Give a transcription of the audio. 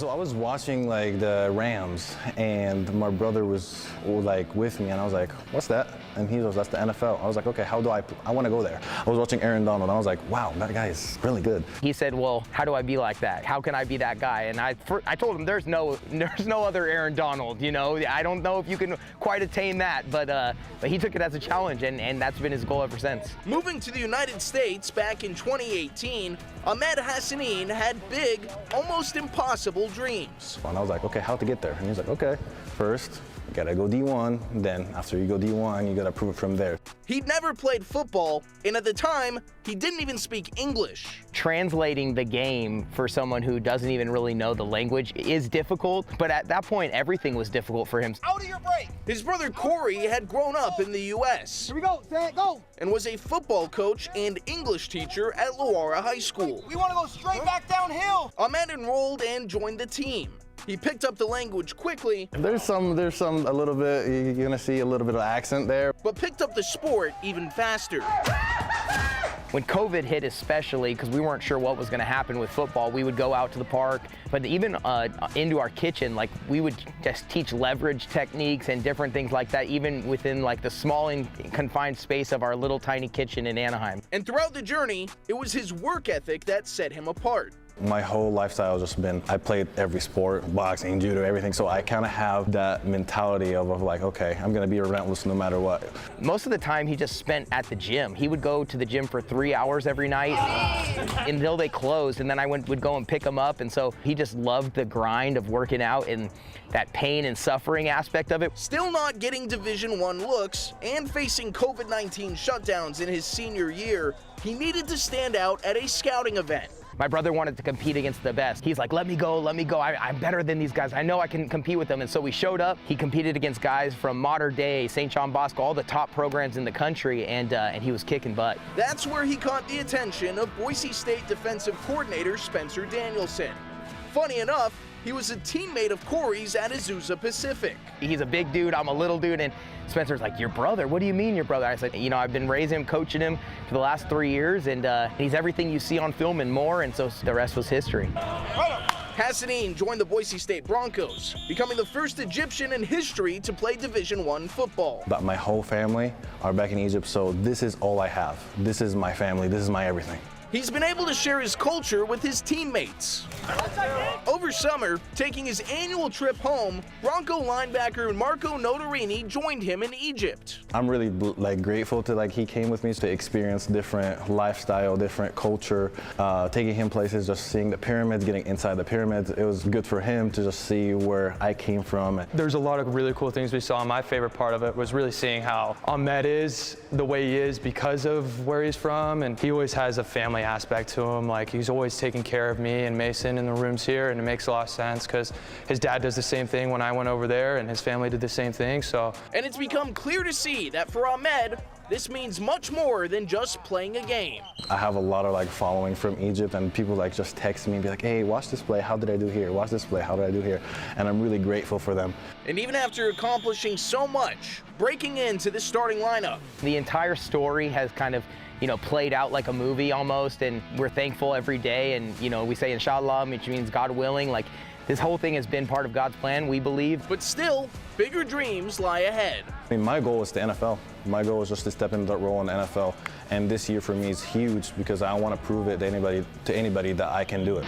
So I was watching like the Rams, and my brother was like with me, and I was like, "What's that?" And he goes, "That's the NFL." I was like, "Okay, how do I want to go there?" I was watching Aaron Donald, and I was like, "Wow, that guy is really good." He said, "Well, how do I be like that? How can I be that guy?" And I told him, "There's no other Aaron Donald. You know, I don't know if you can quite attain that, but he took it as a challenge, and that's been his goal ever since." Moving to the United States back in 2018, Ahmed Hassanein had big, almost impossible dreams. And I was like, "Okay, how to get there?" And he was like, "Okay, first, you gotta go D1, then after you go D1, you gotta prove it from there." He'd never played football, and at the time, he didn't even speak English. Translating the game for someone who doesn't even really know the language is difficult, but at that point, everything was difficult for him. Out of your break! His brother Corey had grown up in the U.S. Here we go, set, go! And was a football coach and English teacher at Loara High School. We want to go straight back downhill! Ahmed enrolled and joined the team. He picked up the language quickly. There's a little bit, you're gonna see a little bit of accent there. But picked up the sport even faster. When COVID hit especially, because we weren't sure what was going to happen with football, we would go out to the park, but even into our kitchen, like we would just teach leverage techniques and different things like that, even within like the small and confined space of our little tiny kitchen in Anaheim. And throughout the journey, it was his work ethic that set him apart. My whole lifestyle has just been, I played every sport, boxing, judo, everything, so I kind of have that mentality of like, okay, I'm going to be relentless no matter what. Most of the time he just spent at the gym. He would go to the gym for 3 hours every night until they closed, and then I would go and pick him up, and so he just loved the grind of working out and that pain and suffering aspect of it. Still not getting Division I looks and facing COVID-19 shutdowns in his senior year, he needed to stand out at a scouting event. My brother wanted to compete against the best. He's like, let me go. I'm better than these guys. I know I can compete with them. And so we showed up. He competed against guys from Modern Day, St. John Bosco, all the top programs in the country, and he was kicking butt. That's where he caught the attention of Boise State defensive coordinator Spencer Danielson. Funny enough, he was a teammate of Corey's at Azusa Pacific. He's a big dude, I'm a little dude, and Spencer's like, "Your brother? What do you mean your brother?" I said, "You know, I've been raising him, coaching him for the last 3 years, and he's everything you see on film and more," and so the rest was history. Hassanein joined the Boise State Broncos, becoming the first Egyptian in history to play Division I football. But my whole family are back in Egypt, so this is all I have. This is my family, this is my everything. He's been able to share his culture with his teammates. Over summer, taking his annual trip home, Bronco linebacker Marco Notarini joined him in Egypt. I'm really grateful to he came with me to experience different lifestyle, different culture, taking him places, just seeing the pyramids, getting inside the pyramids. It was good for him to just see where I came from. There's a lot of really cool things we saw. My favorite part of it was really seeing how Ahmed is the way he is because of where he's from, and he always has a family aspect to him. Like, he's always taking care of me and Mason in the rooms here, and it makes a lot of sense because his dad does the same thing when I went over there, and his family did the same thing. So, and it's become clear to see that for Ahmed, this means much more than just playing a game. I have a lot of following from Egypt, and people just text me and be like, "Hey, watch this play, how did I do here? Watch this play, how did I do here?" And I'm really grateful for them. And even after accomplishing so much, breaking into the starting lineup. The entire story has kind of played out like a movie almost, and we're thankful every day, and we say inshallah, which means God willing. This whole thing has been part of God's plan, we believe. But still, bigger dreams lie ahead. I mean, my goal is the NFL. My goal is just to step into that role in the NFL, and this year for me is huge because I want to prove it to anybody that I can do it.